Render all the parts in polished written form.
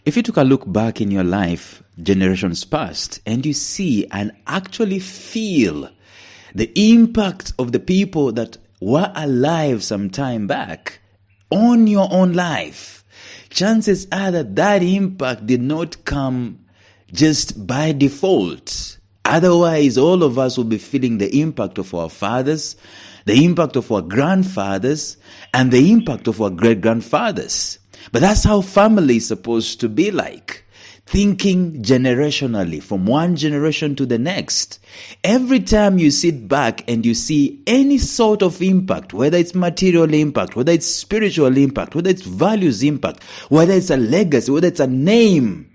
If you took a look back in your life, generations past, and you see and actually feel the impact of the people that were alive some time back on your own life, chances are that impact did not come just by default. Otherwise, all of us will be feeling the impact of our fathers, the impact of our grandfathers, and the impact of our great-grandfathers. But that's how family is supposed to be like. Thinking generationally, from one generation to the next. Every time you sit back and you see any sort of impact, whether it's material impact, whether it's spiritual impact, whether it's values impact, whether it's a legacy, whether it's a name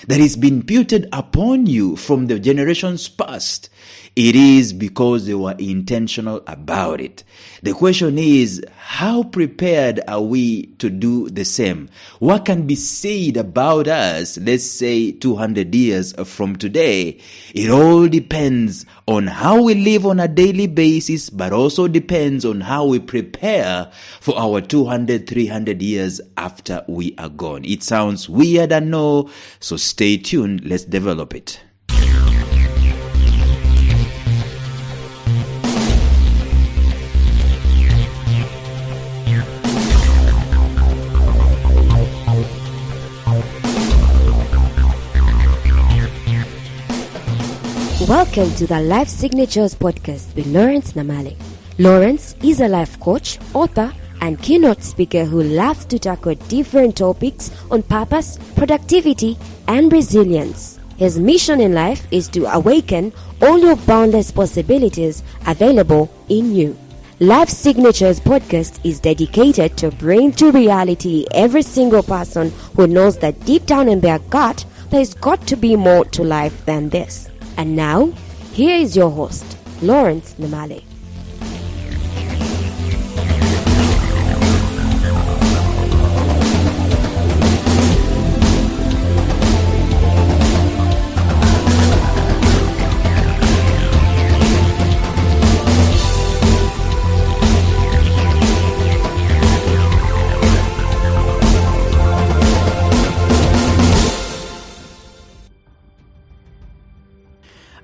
that is being imputed upon you from the generations past, it is because they were intentional about it. The question is, how prepared are we to do the same? What can be said about us, let's say 200 years from today? It all depends on how we live on a daily basis, but also depends on how we prepare for our 200, 300 years after we are gone. It sounds weird, I know, so stay tuned. Let's develop it. Welcome to the Life Signatures podcast with Lawrence Namale. Lawrence is a life coach, author, and keynote speaker who loves to tackle different topics on purpose, productivity, and resilience. His mission in life is to awaken all your boundless possibilities available in you. Life Signatures podcast is dedicated to bring to reality every single person who knows that deep down in their gut, there's got to be more to life than this. And now, here is your host, Lawrence Namale.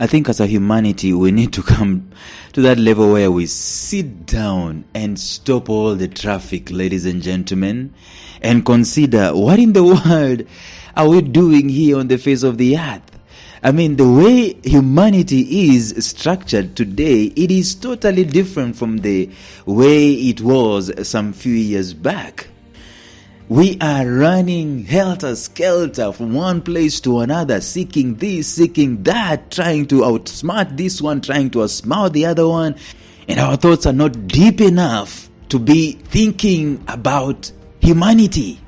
I think as a humanity, we need to come to that level where we sit down and stop all the traffic, ladies and gentlemen, and consider what in the world are we doing here on the face of the earth? I mean, the way humanity is structured today, it is totally different from the way it was some few years back. We are running helter-skelter from one place to another, seeking this, seeking that, trying to outsmart this one, trying to outsmart the other one. And our thoughts are not deep enough to be thinking about humanity.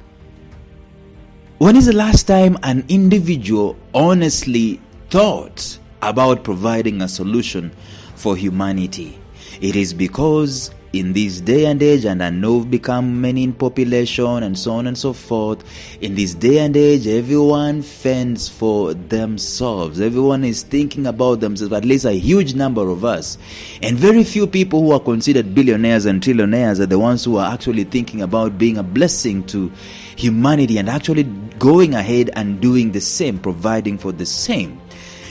When is the last time an individual honestly thought about providing a solution for humanity? It is because in this day and age, and I know we've become many in population and so on and so forth, in this day and age, everyone fends for themselves. Everyone is thinking about themselves, at least a huge number of us. And very few people who are considered billionaires and trillionaires are the ones who are actually thinking about being a blessing to humanity and actually going ahead and doing the same, providing for the same.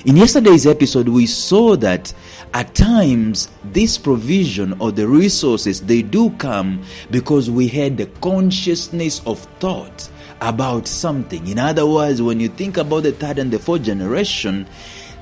In yesterday's episode, we saw that at times this provision or the resources, they do come because we had the consciousness of thought about something. In other words, when you think about the third and the fourth generation,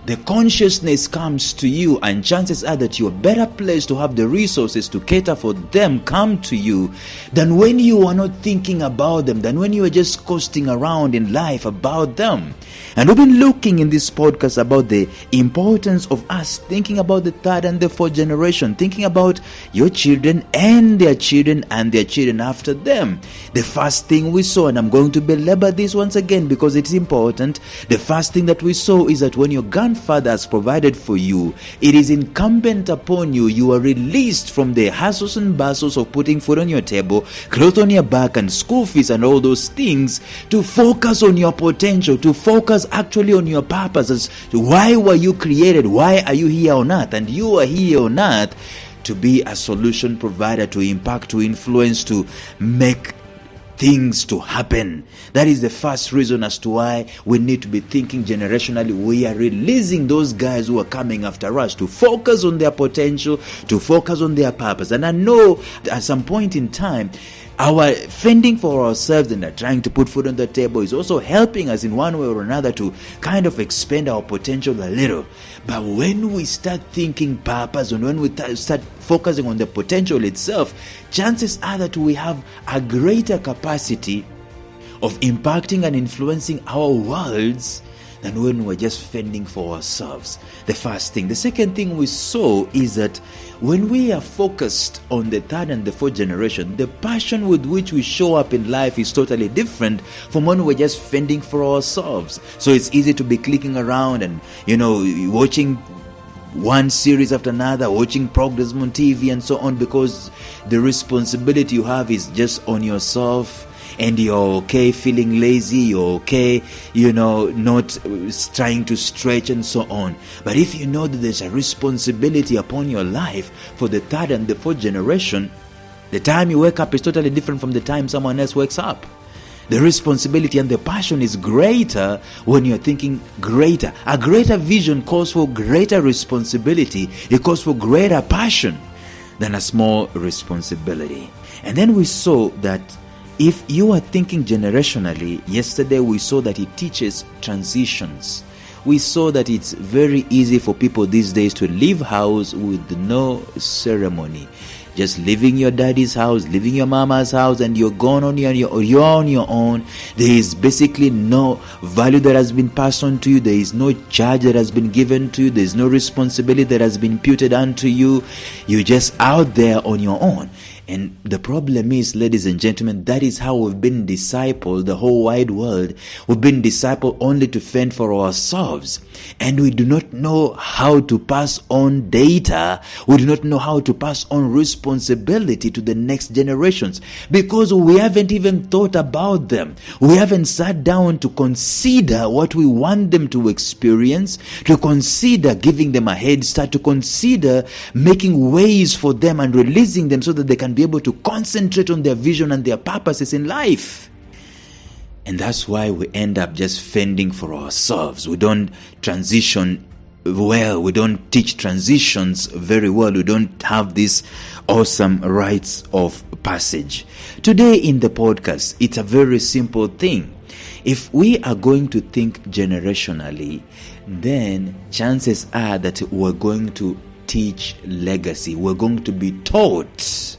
the consciousness comes to you, and chances are that you're better placed to have the resources to cater for them come to you than when you are not thinking about them, than when you are just coasting around in life about them. And we've been looking in this podcast about the importance of us thinking about the third and the fourth generation, thinking about your children and their children and their children after them. The first thing we saw, and I'm going to belabor this once again because it's important, the first thing that we saw is that when your grandfather has provided for you, it is incumbent upon you. You are released from the hassles and bustles of putting food on your table, clothes on your back, and school fees and all those things to focus on your potential, to focus actually on your purpose. As to why were you created? Why are you here on earth? And you are here on earth to be a solution provider, to impact, to influence, to make things to happen. That is the first reason as to why we need to be thinking generationally. We are releasing those guys who are coming after us to focus on their potential, to focus on their purpose. And I know at some point in time, our fending for ourselves and trying to put food on the table is also helping us in one way or another to kind of expand our potential a little. But when we start thinking purpose and when we start focusing on the potential itself, chances are that we have a greater capacity of impacting and influencing our worlds than when we're just fending for ourselves. The first thing. The second thing we saw is that when we are focused on the third and the fourth generation, the passion with which we show up in life is totally different from when we're just fending for ourselves. So it's easy to be clicking around and, watching one series after another, watching programs on TV and so on, because the responsibility you have is just on yourself. And you're okay feeling lazy, you're okay, not trying to stretch and so on. But if you know that there's a responsibility upon your life for the third and the fourth generation, the time you wake up is totally different from the time someone else wakes up. The responsibility and the passion is greater when you're thinking greater. A greater vision calls for greater responsibility. It calls for greater passion than a small responsibility. And then we saw that if you are thinking generationally, yesterday we saw that it teaches transitions. We saw that it's very easy for people these days to leave house with no ceremony. Just leaving your daddy's house, leaving your mama's house, and you're gone on you're on your own. There is basically no value that has been passed on to you. There is no charge that has been given to you. There is no responsibility that has been imputed unto you. You're just out there on your own. And the problem is, ladies and gentlemen, that is how we've been discipled, the whole wide world. We've been discipled only to fend for ourselves. And we do not know how to pass on data. We do not know how to pass on responsibility to the next generations, because we haven't even thought about them. We haven't sat down to consider what we want them to experience, to consider giving them a head start, to consider making ways for them and releasing them so that they can be able to concentrate on their vision and their purposes in life. And that's why we end up just fending for ourselves. We don't transition well. We don't teach transitions very well. We don't have these awesome rites of passage. Today in the podcast, it's a very simple thing. If we are going to think generationally, then chances are that we're going to teach legacy. We're going to be taught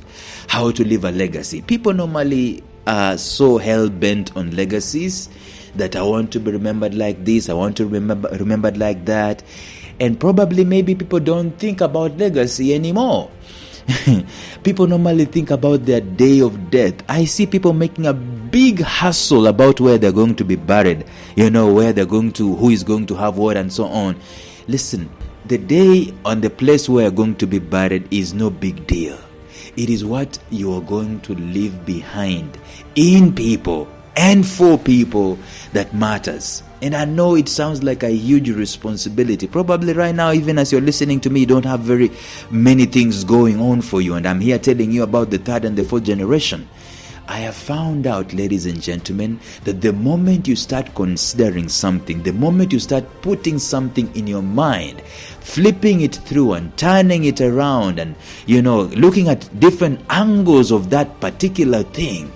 how to leave a legacy. People normally are so hell-bent on legacies that I want to be remembered like this, I want to be remembered like that. And probably maybe people don't think about legacy anymore. People normally think about their day of death. I see people making a big hassle about where they're going to be buried, where they're going to, who is going to have what and so on. Listen, the day on the place where you're going to be buried is no big deal. It is what you are going to leave behind in people and for people that matters. And I know it sounds like a huge responsibility. Probably right now, even as you're listening to me, you don't have very many things going on for you. And I'm here telling you about the third and the fourth generation. I have found out, ladies and gentlemen, that the moment you start considering something, the moment you start putting something in your mind, flipping it through and turning it around and, looking at different angles of that particular thing,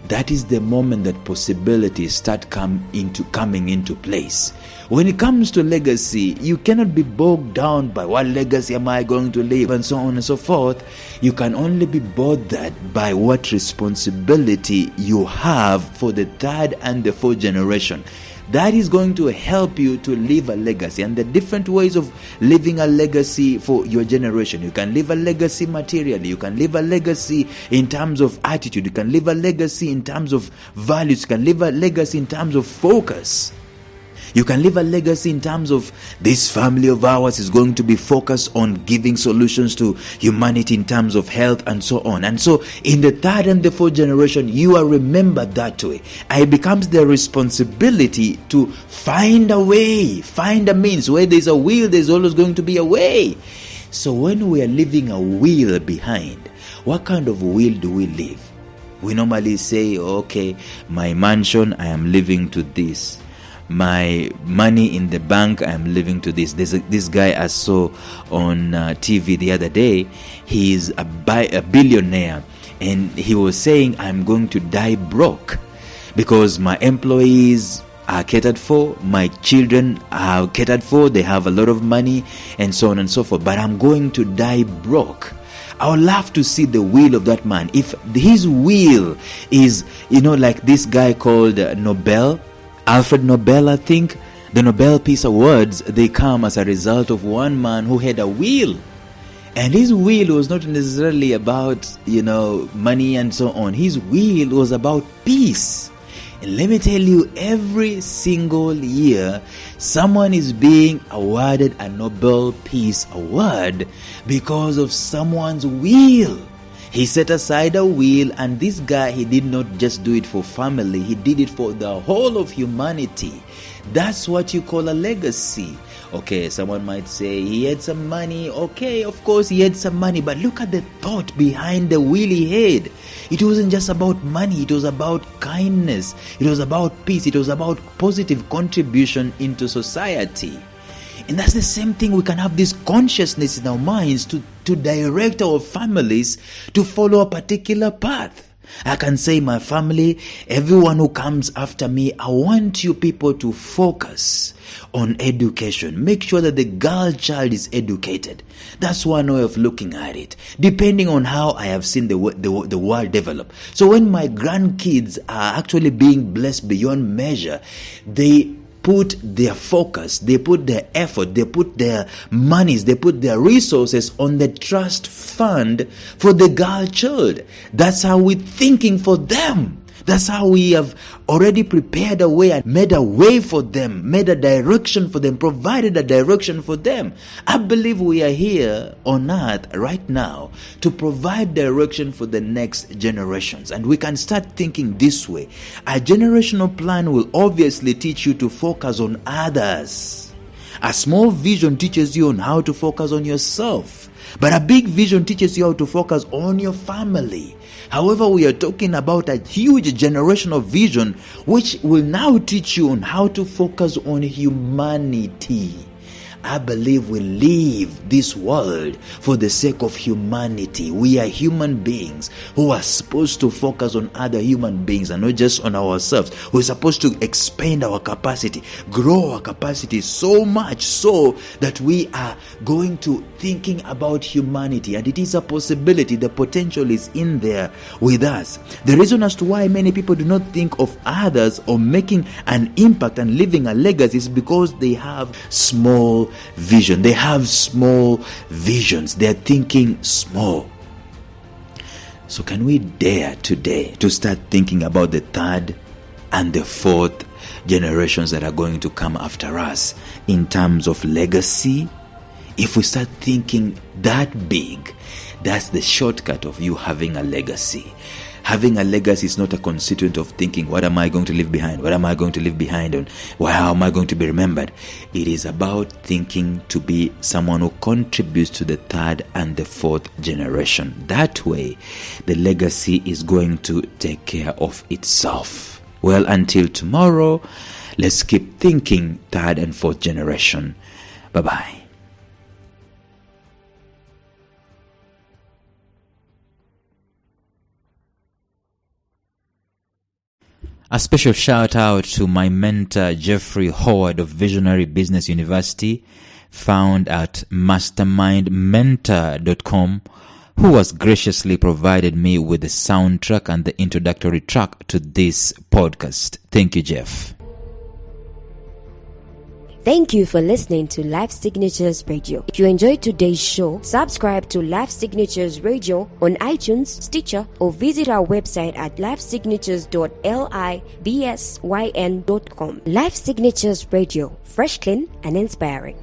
that is the moment that possibilities start coming into place. When it comes to legacy, you cannot be bogged down by what legacy am I going to leave and so on and so forth. You can only be bothered by what responsibility you have for the third and the fourth generation. That is going to help you to leave a legacy. And the different ways of leaving a legacy for your generation. You can leave a legacy materially. You can leave a legacy in terms of attitude. You can leave a legacy in terms of values. You can leave a legacy in terms of focus. You can leave a legacy in terms of this family of ours is going to be focused on giving solutions to humanity in terms of health and so on. And so in the third and the fourth generation, you are remembered that way. It becomes their responsibility to find a way, find a means. Where there's a will, there's always going to be a way. So when we are leaving a will behind, what kind of will do we leave? We normally say, okay, my mansion, I am living to this. My money in the bank, I am living to this. There's this guy I saw on TV the other day. He's a billionaire, and he was saying, I'm going to die broke because my employees are catered for, my children are catered for, they have a lot of money, and so on and so forth, but I'm going to die broke. I would love to see the will of that man. If his will is, like this guy called Alfred Nobel, I think, the Nobel Peace Awards, they come as a result of one man who had a will. And his will was not necessarily about, money and so on. His will was about peace. And let me tell you, every single year, someone is being awarded a Nobel Peace Award because of someone's will. He set aside a will, and this guy, he did not just do it for family, he did it for the whole of humanity. That's what you call a legacy. Okay, someone might say he had some money. Okay, of course he had some money, but look at the thought behind the will he had. It wasn't just about money, it was about kindness, it was about peace, it was about positive contribution into society. And that's the same thing. We can have this consciousness in our minds to direct our families to follow a particular path. I can say, my family, everyone who comes after me, I want you people to focus on education. Make sure that the girl child is educated. That's one way of looking at it, depending on how I have seen the world develop. So when my grandkids are actually being blessed beyond measure, they put their focus, they put their effort, they put their monies, they put their resources on the trust fund for the girl child. That's how we're thinking for them. That's how we have already prepared a way and made a way for them, made a direction for them, provided a direction for them. I believe we are here on earth right now to provide direction for the next generations. And we can start thinking this way. A generational plan will obviously teach you to focus on others. A small vision teaches you on how to focus on yourself. But a big vision teaches you how to focus on your family. However, we are talking about a huge generational vision which will now teach you on how to focus on humanity. I believe we live this world for the sake of humanity. We are human beings who are supposed to focus on other human beings and not just on ourselves. We're supposed to expand our capacity, grow our capacity so much so that we are going to thinking about humanity. And it is a possibility. The potential is in there with us. The reason as to why many people do not think of others or making an impact and leaving a legacy is because they have small vision. They have small visions. They're thinking small. So can we dare today to start thinking about the third and the fourth generations that are going to come after us in terms of legacy? If we start thinking that big, that's the shortcut of you having a legacy. Having a legacy is not a constituent of thinking, what am I going to leave behind? What am I going to leave behind? And how am I going to be remembered? It is about thinking to be someone who contributes to the third and the fourth generation. That way, the legacy is going to take care of itself. Well, until tomorrow, let's keep thinking third and fourth generation. Bye-bye. A special shout out to my mentor Jeffrey Howard of Visionary Business University, found at mastermindmentor.com, who has graciously provided me with the soundtrack and the introductory track to this podcast. Thank you, Jeff. Thank you for listening to Life Signatures Radio. If you enjoyed today's show, subscribe to Life Signatures Radio on iTunes, Stitcher, or visit our website at lifesignatures.libsyn.com. Life Signatures Radio, fresh, clean, and inspiring.